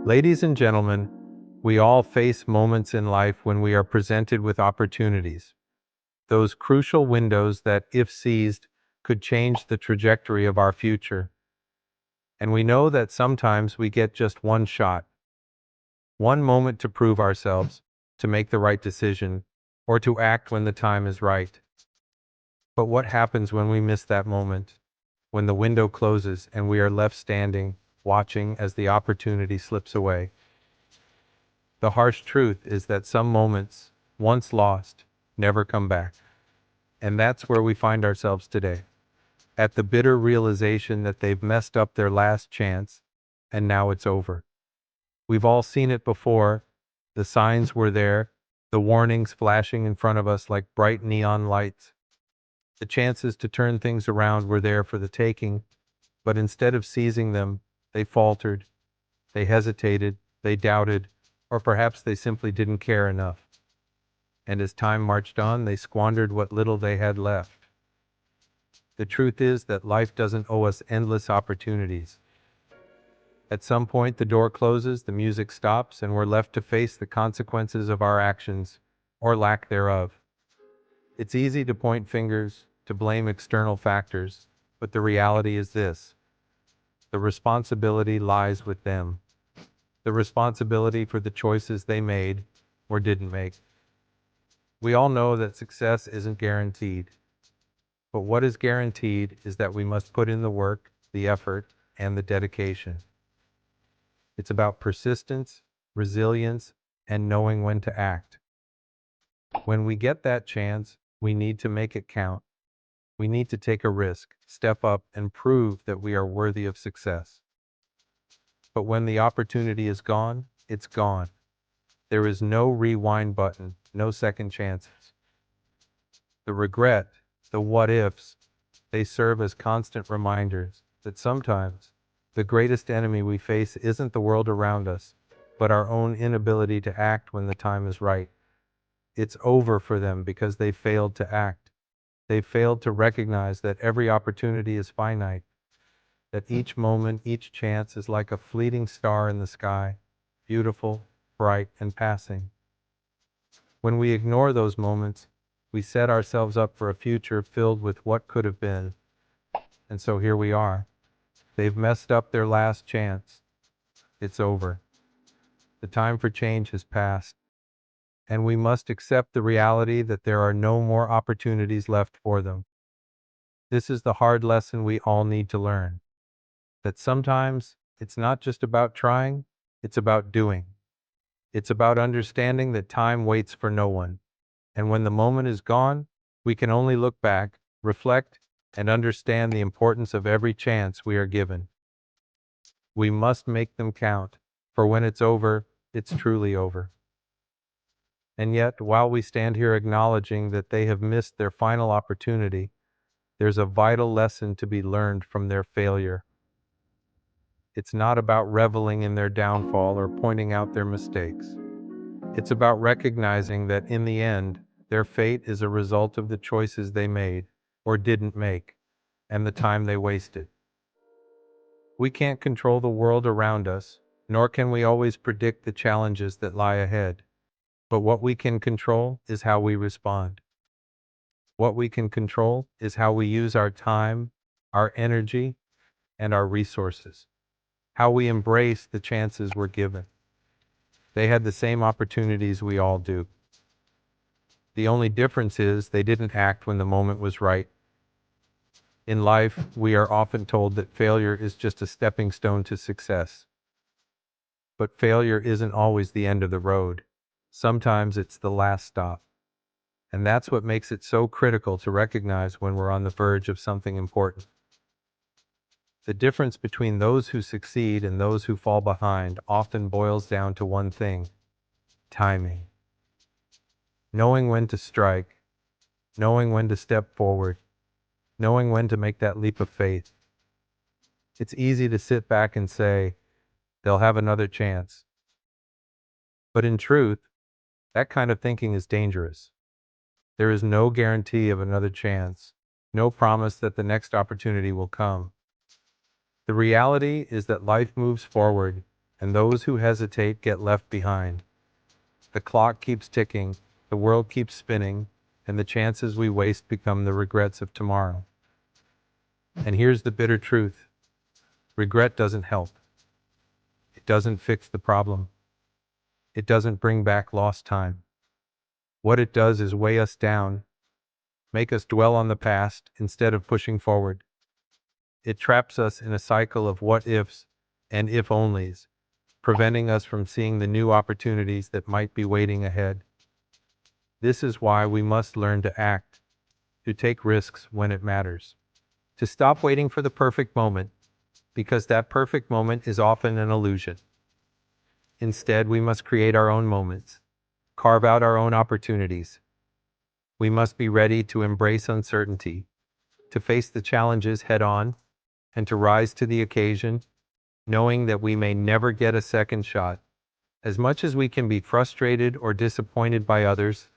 Ladies and gentlemen, we all face moments in life when we are presented with opportunities. Those crucial windows that, if seized, could change the trajectory of our future. And we know that sometimes we get just one shot, one moment to prove ourselves, to make the right decision, or to act when the time is right. But what happens when we miss that moment? When the window closes and we are left standing, watching as the opportunity slips away? The harsh truth is that some moments, once lost, never come back. And that's where we find ourselves today, at the bitter realization that they've messed up their last chance, and now it's over. We've all seen it before. The signs were there, the warnings flashing in front of us like bright neon lights. The chances to turn things around were there for the taking, but instead of seizing them, they faltered, they hesitated, they doubted, or perhaps they simply didn't care enough. And as time marched on, they squandered what little they had left. The truth is that life doesn't owe us endless opportunities. At some point, the door closes, the music stops, and we're left to face the consequences of our actions, or lack thereof. It's easy to point fingers, to blame external factors, but the reality is this: the responsibility lies with them. The responsibility for the choices they made, or didn't make. We all know that success isn't guaranteed. But what is guaranteed is that we must put in the work, the effort, and the dedication. It's about persistence, resilience, and knowing when to act. When we get that chance, we need to make it count. We need to take a risk, step up, and prove that we are worthy of success. But when the opportunity is gone, it's gone. There is no rewind button, no second chances. The regret, the what ifs, they serve as constant reminders that sometimes the greatest enemy we face isn't the world around us, but our own inability to act when the time is right. It's over for them because they failed to act. They failed to recognize that every opportunity is finite, that each moment, each chance is like a fleeting star in the sky, beautiful, bright, and passing. When we ignore those moments, we set ourselves up for a future filled with what could have been. And so here we are. They've messed up their last chance. It's over. The time for change has passed. And we must accept the reality that there are no more opportunities left for them. This is the hard lesson we all need to learn. That sometimes it's not just about trying, it's about doing. It's about understanding that time waits for no one. And when the moment is gone, we can only look back, reflect, and understand the importance of every chance we are given. We must make them count, for when it's over, it's truly over. And yet, while we stand here acknowledging that they have missed their final opportunity, there's a vital lesson to be learned from their failure. It's not about reveling in their downfall or pointing out their mistakes. It's about recognizing that in the end, their fate is a result of the choices they made, or didn't make, and the time they wasted. We can't control the world around us, nor can we always predict the challenges that lie ahead. But what we can control is how we respond. What we can control is how we use our time, our energy, and our resources. How we embrace the chances we're given. They had the same opportunities we all do. The only difference is they didn't act when the moment was right. In life, we are often told that failure is just a stepping stone to success. But failure isn't always the end of the road. Sometimes it's the last stop. And that's what makes it so critical to recognize when we're on the verge of something important. The difference between those who succeed and those who fall behind often boils down to one thing: timing. Knowing when to strike, knowing when to step forward, knowing when to make that leap of faith. It's easy to sit back and say, they'll have another chance. But in truth, that kind of thinking is dangerous. There is no guarantee of another chance, no promise that the next opportunity will come. The reality is that life moves forward, and those who hesitate get left behind. The clock keeps ticking, the world keeps spinning, and the chances we waste become the regrets of tomorrow. And here's the bitter truth. Regret doesn't help. It doesn't fix the problem. It doesn't bring back lost time. What it does is weigh us down, make us dwell on the past instead of pushing forward. It traps us in a cycle of what ifs and if onlys, preventing us from seeing the new opportunities that might be waiting ahead. This is why we must learn to act, to take risks when it matters, to stop waiting for the perfect moment, because that perfect moment is often an illusion. Instead, we must create our own moments, carve out our own opportunities. We must be ready to embrace uncertainty, to face the challenges head on, and to rise to the occasion, knowing that we may never get a second shot. As much as we can be frustrated or disappointed by others,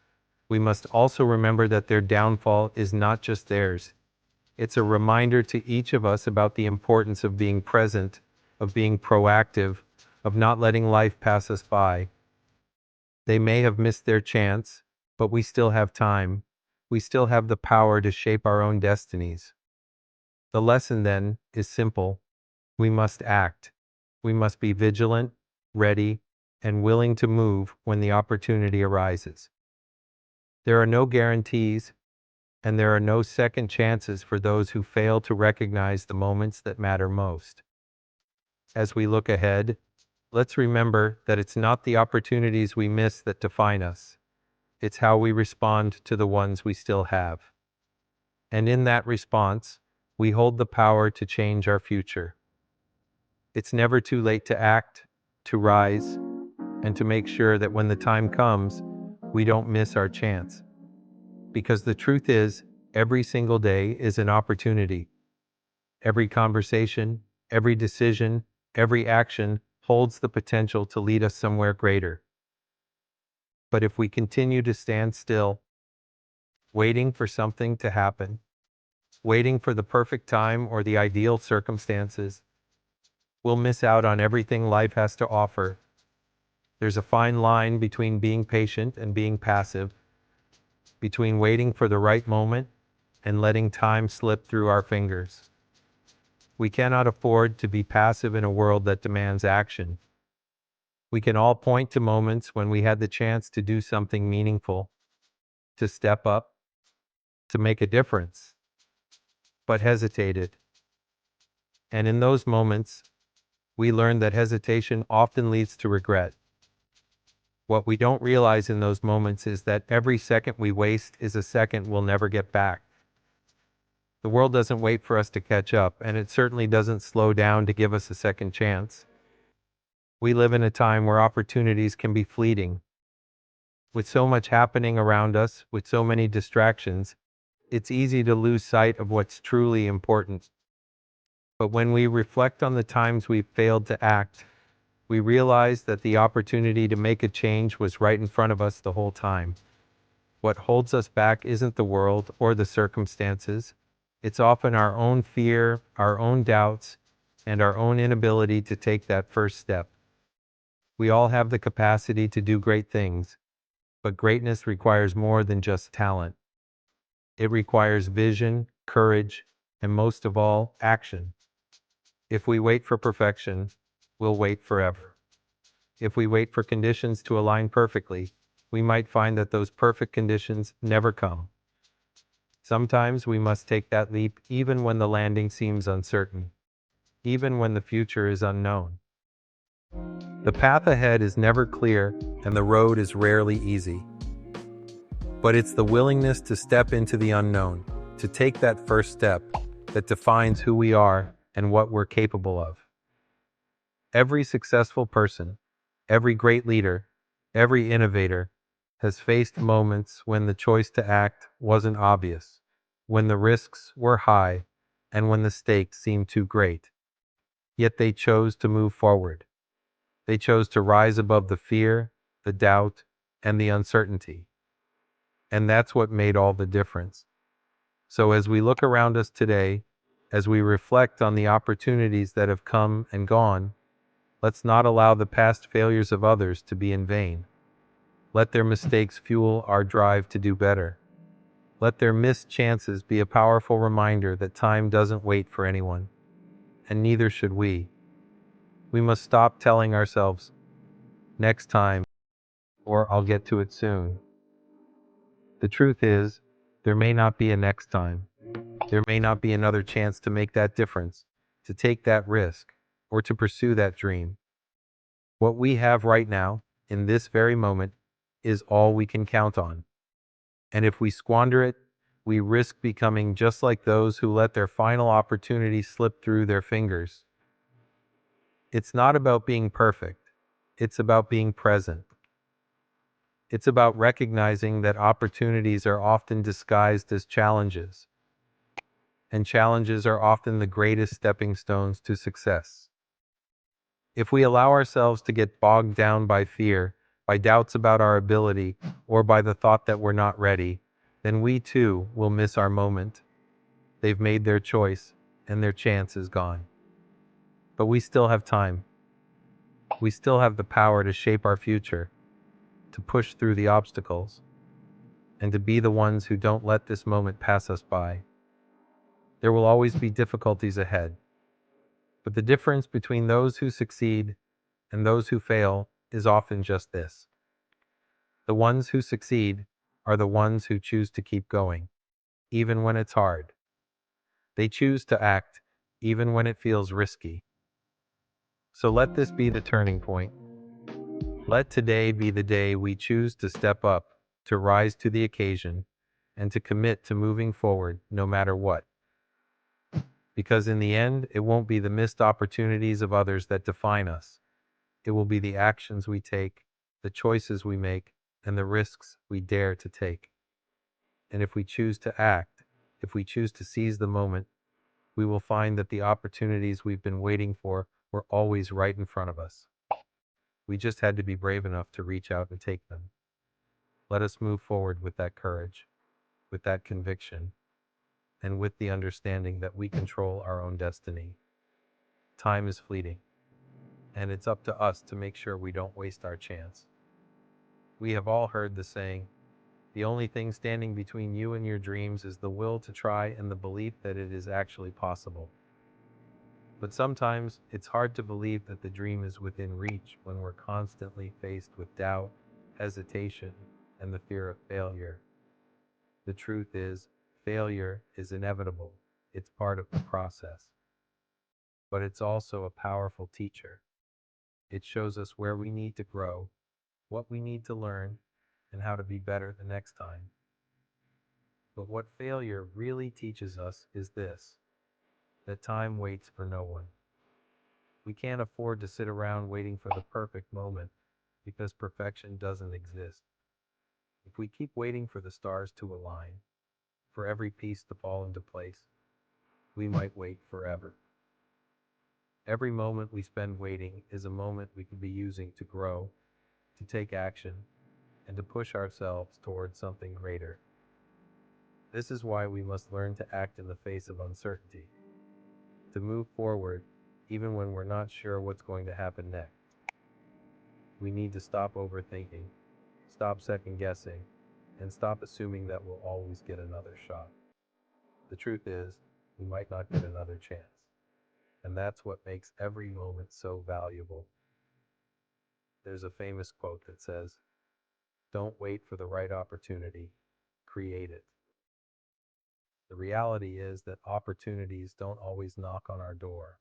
we must also remember that their downfall is not just theirs. It's a reminder to each of us about the importance of being present, of being proactive, of not letting life pass us by. They may have missed their chance, but we still have time. We still have the power to shape our own destinies. The lesson, then, is simple. We must act. We must be vigilant, ready, and willing to move when the opportunity arises. There are no guarantees, and there are no second chances for those who fail to recognize the moments that matter most. As we look ahead, let's remember that it's not the opportunities we miss that define us. It's how we respond to the ones we still have. And in that response, we hold the power to change our future. It's never too late to act, to rise, and to make sure that when the time comes, we don't miss our chance. Because the truth is, every single day is an opportunity. Every conversation, every decision, every action holds the potential to lead us somewhere greater. But if we continue to stand still, waiting for something to happen, waiting for the perfect time or the ideal circumstances, we'll miss out on everything life has to offer. There's a fine line between being patient and being passive, between waiting for the right moment and letting time slip through our fingers. We cannot afford to be passive in a world that demands action. We can all point to moments when we had the chance to do something meaningful, to step up, to make a difference, but hesitated. And in those moments, we learn that hesitation often leads to regret. What we don't realize in those moments is that every second we waste is a second we'll never get back. The world doesn't wait for us to catch up, and it certainly doesn't slow down to give us a second chance. We live in a time where opportunities can be fleeting. With so much happening around us, with so many distractions, it's easy to lose sight of what's truly important. But when we reflect on the times we've failed to act, we realize that the opportunity to make a change was right in front of us the whole time. What holds us back isn't the world or the circumstances. It's often our own fear, our own doubts, and our own inability to take that first step. We all have the capacity to do great things, but greatness requires more than just talent. It requires vision, courage, and most of all, action. If we wait for perfection, we'll wait forever. If we wait for conditions to align perfectly, we might find that those perfect conditions never come. Sometimes we must take that leap even when the landing seems uncertain, even when the future is unknown. The path ahead is never clear, and the road is rarely easy. But it's the willingness to step into the unknown, to take that first step, that defines who we are and what we're capable of. Every successful person, every great leader, every innovator has faced moments when the choice to act wasn't obvious, when the risks were high, and when the stakes seemed too great. Yet they chose to move forward. They chose to rise above the fear, the doubt, and the uncertainty. And that's what made all the difference. So as we look around us today, as we reflect on the opportunities that have come and gone, Let's not allow the past failures of others to be in vain. Let their mistakes fuel our drive to do better. Let their missed chances be a powerful reminder that time doesn't wait for anyone, and neither should we. We must stop telling ourselves, next time, or I'll get to it soon. The truth is, there may not be a next time. There may not be another chance to make that difference, to take that risk, or to pursue that dream. What we have right now, in this very moment, is all we can count on. And if we squander it, we risk becoming just like those who let their final opportunity slip through their fingers. It's not about being perfect. It's about being present. It's about recognizing that opportunities are often disguised as challenges, and challenges are often the greatest stepping stones to success. If we allow ourselves to get bogged down by fear, by doubts about our ability, or by the thought that we're not ready, then we too will miss our moment. They've made their choice, and their chance is gone. But we still have time. We still have the power to shape our future, to push through the obstacles, and to be the ones who don't let this moment pass us by. There will always be difficulties ahead, but the difference between those who succeed and those who fail is often just this. The ones who succeed are the ones who choose to keep going, even when it's hard. They choose to act, even when it feels risky. So let this be the turning point. Let today be the day we choose to step up, to rise to the occasion, and to commit to moving forward no matter what. Because in the end, it won't be the missed opportunities of others that define us. It will be the actions we take, the choices we make, and the risks we dare to take. And if we choose to act, if we choose to seize the moment, we will find that the opportunities we've been waiting for were always right in front of us. We just had to be brave enough to reach out and take them. Let us move forward with that courage, with that conviction, and with the understanding that we control our own destiny. Time is fleeting, and it's up to us to make sure we don't waste our chance. We have all heard the saying, the only thing standing between you and your dreams is the will to try and the belief that it is actually possible. But sometimes it's hard to believe that the dream is within reach when we're constantly faced with doubt, hesitation, and the fear of failure. The truth is, failure is inevitable. It's part of the process. But it's also a powerful teacher. It shows us where we need to grow, what we need to learn, and how to be better the next time. But what failure really teaches us is this, that time waits for no one. We can't afford to sit around waiting for the perfect moment because perfection doesn't exist. If we keep waiting for the stars to align, for every piece to fall into place, we might wait forever. Every moment we spend waiting is a moment we could be using to grow, to take action, and to push ourselves towards something greater. This is why we must learn to act in the face of uncertainty, to move forward even when we're not sure what's going to happen next. We need to stop overthinking, stop second guessing, and stop assuming that we'll always get another shot. The truth is, we might not get another chance. And that's what makes every moment so valuable. There's a famous quote that says, don't wait for the right opportunity, create it. The reality is that opportunities don't always knock on our door.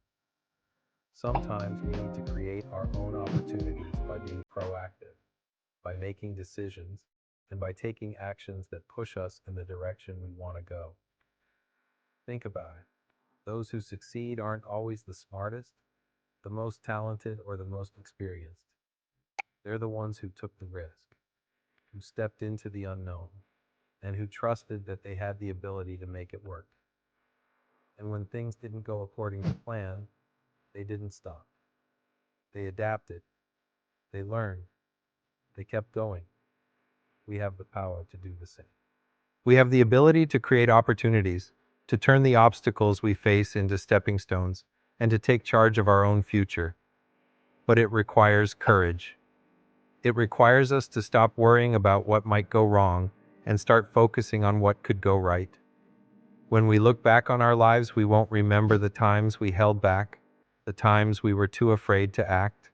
Sometimes we need to create our own opportunities by being proactive, by making decisions, and by taking actions that push us in the direction we want to go. Think about it. Those who succeed aren't always the smartest, the most talented, or the most experienced. They're the ones who took the risk, who stepped into the unknown, and who trusted that they had the ability to make it work. And when things didn't go according to plan, they didn't stop. They adapted, they learned, they kept going. We have the power to do the same. We have the ability to create opportunities, to turn the obstacles we face into stepping stones, and to take charge of our own future. but it requires courage. It requires us to stop worrying about what might go wrong and start focusing on what could go right. When we look back on our lives, we won't remember the times we held back, the times we were too afraid to act.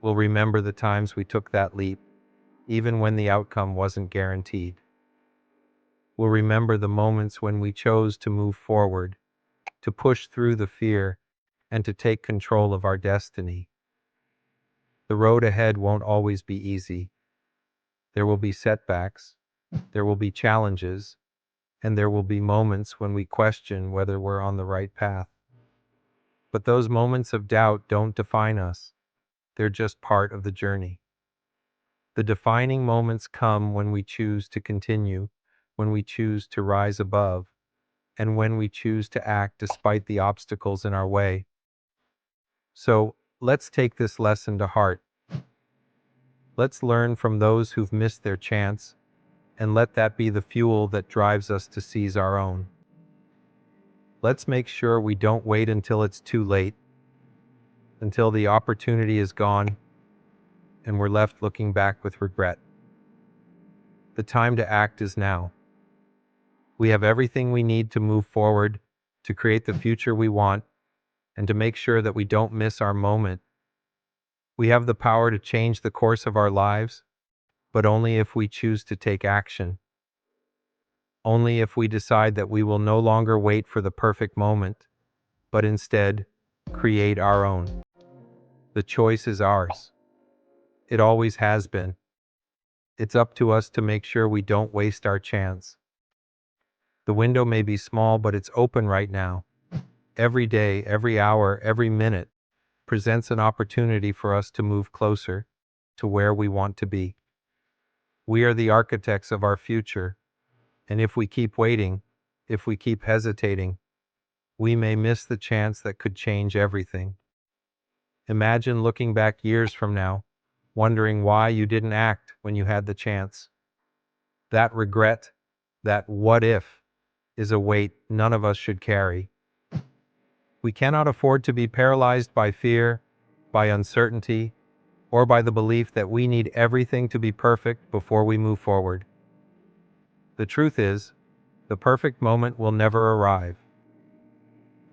We'll remember the times we took that leap, even when the outcome wasn't guaranteed. We'll remember the moments when we chose to move forward, to push through the fear, and to take control of our destiny. The road ahead won't always be easy. There will be setbacks, there will be challenges, and there will be moments when we question whether we're on the right path. But those moments of doubt don't define us. They're just part of the journey. The defining moments come when we choose to continue, when we choose to rise above, and when we choose to act despite the obstacles in our way. So, let's take this lesson to heart. Let's learn from those who've missed their chance, and let that be the fuel that drives us to seize our own. Let's make sure we don't wait until it's too late, until the opportunity is gone, and we're left looking back with regret. The time to act is now. We have everything we need to move forward, to create the future we want, and to make sure that we don't miss our moment. We have the power to change the course of our lives, but only if we choose to take action. Only if we decide that we will no longer wait for the perfect moment, but instead create our own. The choice is ours. It always has been. It's up to us to make sure we don't waste our chance. The window may be small, but it's open right now. Every day, every hour, every minute presents an opportunity for us to move closer to where we want to be. We are the architects of our future, and if we keep waiting, if we keep hesitating, we may miss the chance that could change everything. Imagine looking back years from now, wondering why you didn't act when you had the chance. That regret, that what if, is a weight none of us should carry. We cannot afford to be paralyzed by fear, by uncertainty, or by the belief that we need everything to be perfect before we move forward. The truth is, the perfect moment will never arrive.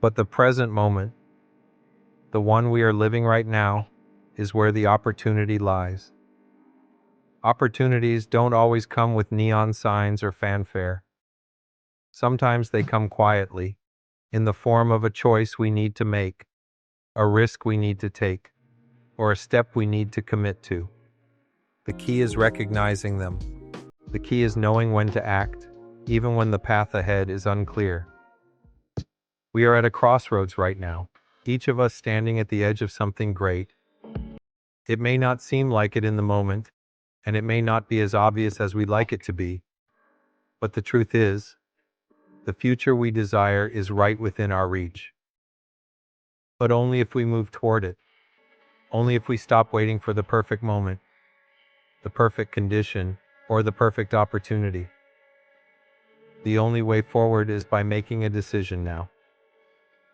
But the present moment, the one we are living right now, is where the opportunity lies. Opportunities don't always come with neon signs or fanfare. Sometimes they come quietly, in the form of a choice we need to make, a risk we need to take, or a step we need to commit to. The key is recognizing them. The key is knowing when to act, even when the path ahead is unclear. We are at a crossroads right now, each of us standing at the edge of something great. It may not seem like it in the moment, and it may not be as obvious as we'd like it to be, but the truth is, the future we desire is right within our reach. But only if we move toward it. Only if we stop waiting for the perfect moment, the perfect condition, or the perfect opportunity. The only way forward is by making a decision now.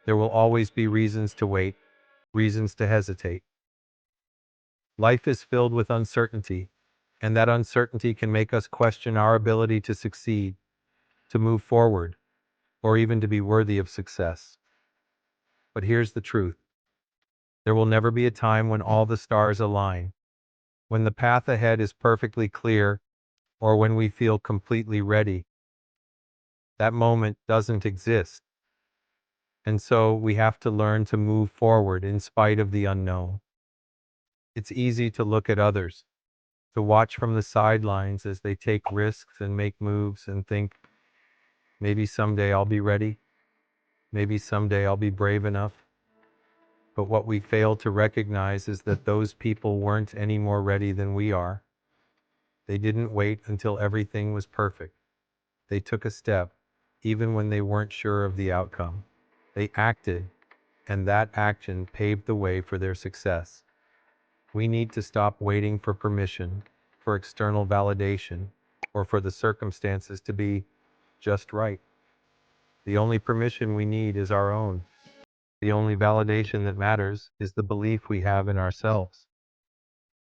There will always be reasons to wait, reasons to hesitate. Life is filled with uncertainty, and that uncertainty can make us question our ability to succeed, to move forward, or even to be worthy of success. But here's the truth. There will never be a time when all the stars align, when the path ahead is perfectly clear, or when we feel completely ready. That moment doesn't exist. And so we have to learn to move forward in spite of the unknown. It's easy to look at others, to watch from the sidelines as they take risks and make moves and think, maybe someday I'll be ready. Maybe someday I'll be brave enough. But what we fail to recognize is that those people weren't any more ready than we are. They didn't wait until everything was perfect. They took a step, even when they weren't sure of the outcome. They acted, and that action paved the way for their success. We need to stop waiting for permission, for external validation, or for the circumstances to be just right. The only permission we need is our own. The only validation that matters is the belief we have in ourselves.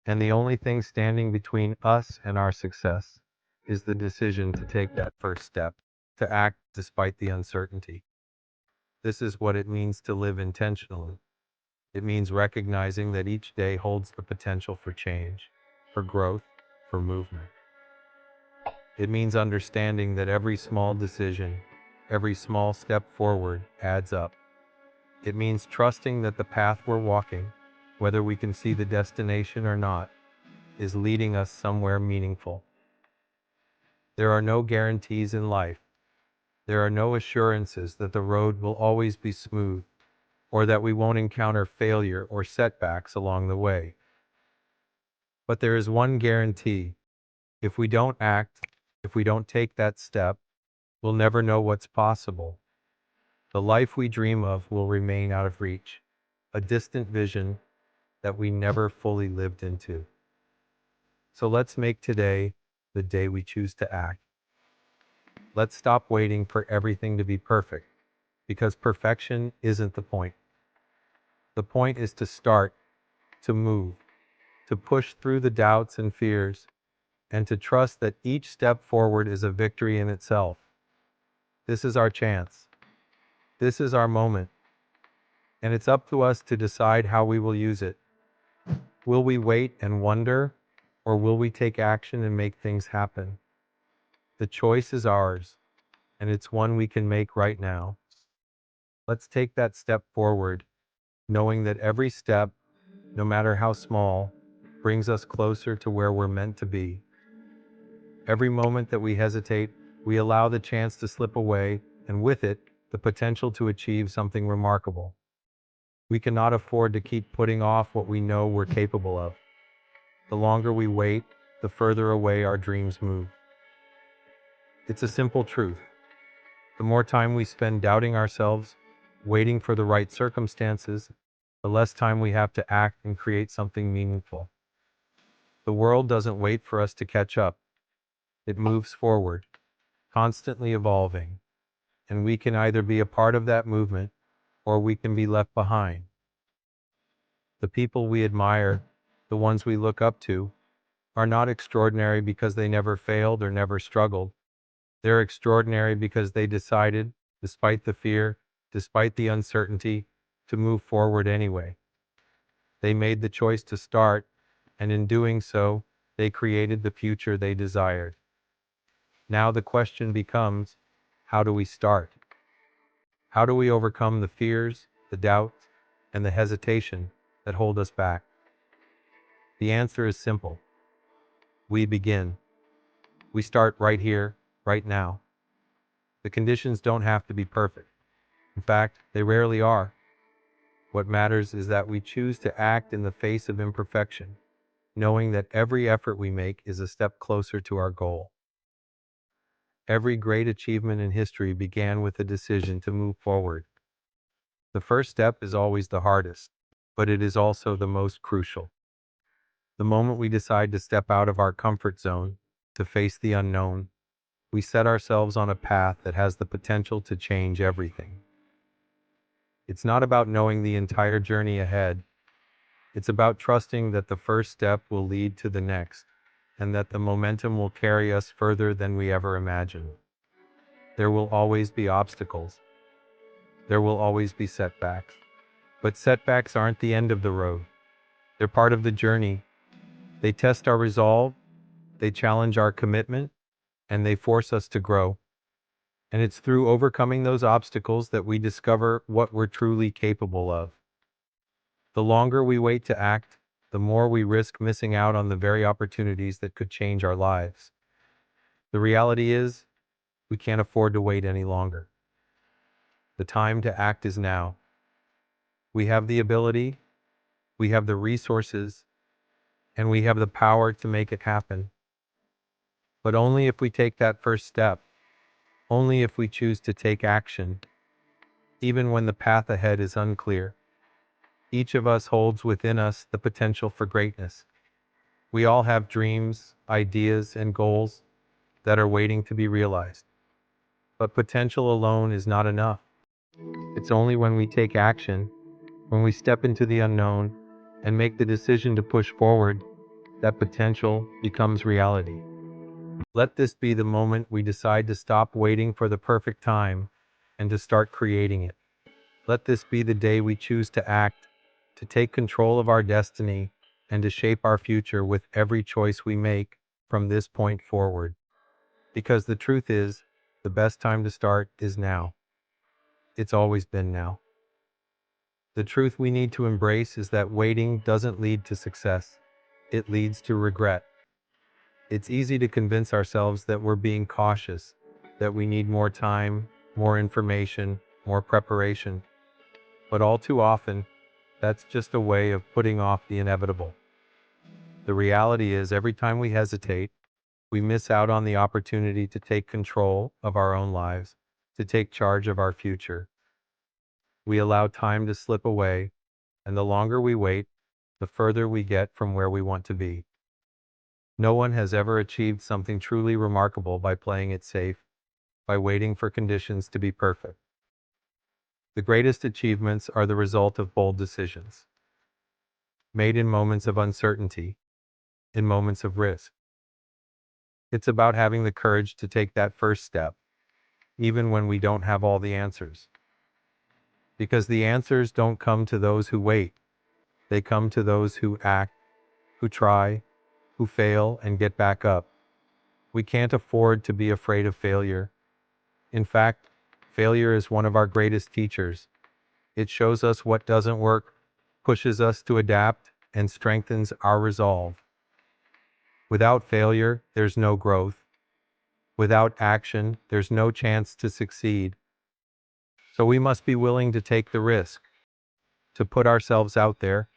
And the only thing standing between us and our success is the decision to take that first step, to act despite the uncertainty. This is what it means to live intentionally. It means recognizing that each day holds the potential for change, for growth, for movement. It means understanding that every small decision, every small step forward adds up. It means trusting that the path we're walking, whether we can see the destination or not, is leading us somewhere meaningful. There are no guarantees in life. There are no assurances that the road will always be smooth, or that we won't encounter failure or setbacks along the way. But there is one guarantee. If we don't act, if we don't take that step, we'll never know what's possible. The life we dream of will remain out of reach, a distant vision that we never fully lived into. So let's make today the day we choose to act. Let's stop waiting for everything to be perfect, because perfection isn't the point. The point is to start, to move, to push through the doubts and fears, and to trust that each step forward is a victory in itself. This is our chance. This is our moment. And it's up to us to decide how we will use it. Will we wait and wonder, or will we take action and make things happen? The choice is ours, and it's one we can make right now. Let's take that step forward, knowing that every step, no matter how small, brings us closer to where we're meant to be. Every moment that we hesitate, we allow the chance to slip away, and with it, the potential to achieve something remarkable. We cannot afford to keep putting off what we know we're capable of. The longer we wait, the further away our dreams move. It's a simple truth. The more time we spend doubting ourselves, waiting for the right circumstances, the less time we have to act and create something meaningful. The world doesn't wait for us to catch up. It moves forward, constantly evolving, and we can either be a part of that movement or we can be left behind. The people we admire, the ones we look up to, are not extraordinary because they never failed or never struggled. They're extraordinary because they decided, despite the fear, despite the uncertainty, to move forward anyway. They made the choice to start, and in doing so, they created the future they desired. Now the question becomes, how do we start? How do we overcome the fears, the doubts, and the hesitation that hold us back? The answer is simple. We begin. We start right here, right now. The conditions don't have to be perfect. In fact, they rarely are. What matters is that we choose to act in the face of imperfection, knowing that every effort we make is a step closer to our goal. Every great achievement in history began with a decision to move forward. The first step is always the hardest, but it is also the most crucial. The moment we decide to step out of our comfort zone, to face the unknown, we set ourselves on a path that has the potential to change everything. It's not about knowing the entire journey ahead. It's about trusting that the first step will lead to the next, and that the momentum will carry us further than we ever imagined. There will always be obstacles. There will always be setbacks. But setbacks aren't the end of the road. They're part of the journey. They test our resolve, they challenge our commitment, and they force us to grow. And it's through overcoming those obstacles that we discover what we're truly capable of. The longer we wait to act, the more we risk missing out on the very opportunities that could change our lives. The reality is, we can't afford to wait any longer. The time to act is now. We have the ability, we have the resources, and we have the power to make it happen. But only if we take that first step, only if we choose to take action, even when the path ahead is unclear. Each of us holds within us the potential for greatness. We all have dreams, ideas, and goals that are waiting to be realized. But potential alone is not enough. It's only when we take action, When we step into the unknown and make the decision to push forward, that potential becomes reality. Let this be the moment we decide to stop waiting for the perfect time and to start creating it. Let this be the day we choose to act, to take control of our destiny, and to shape our future with every choice we make from this point forward. Because the truth is, the best time to start is now. It's always been now. The truth we need to embrace is that waiting doesn't lead to success. It leads to regret. It's easy to convince ourselves that we're being cautious, that we need more time, more information, more preparation. But all too often, that's just a way of putting off the inevitable. The reality is, every time we hesitate, we miss out on the opportunity to take control of our own lives, to take charge of our future. We allow time to slip away, and the longer we wait, the further we get from where we want to be. No one has ever achieved something truly remarkable by playing it safe, by waiting for conditions to be perfect. The greatest achievements are the result of bold decisions, made in moments of uncertainty, in moments of risk. It's about having the courage to take that first step, even when we don't have all the answers. Because the answers don't come to those who wait, they come to those who act, who try, who fail, and get back up. We can't afford to be afraid of failure. In fact, failure is one of our greatest teachers. It shows us what doesn't work, pushes us to adapt, and strengthens our resolve. Without failure, there's no growth. Without action, there's no chance to succeed. So we must be willing to take the risk, to put ourselves out there,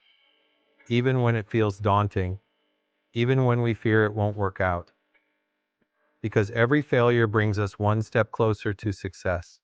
even when it feels daunting, even when we fear it won't work out. Because every failure brings us one step closer to success.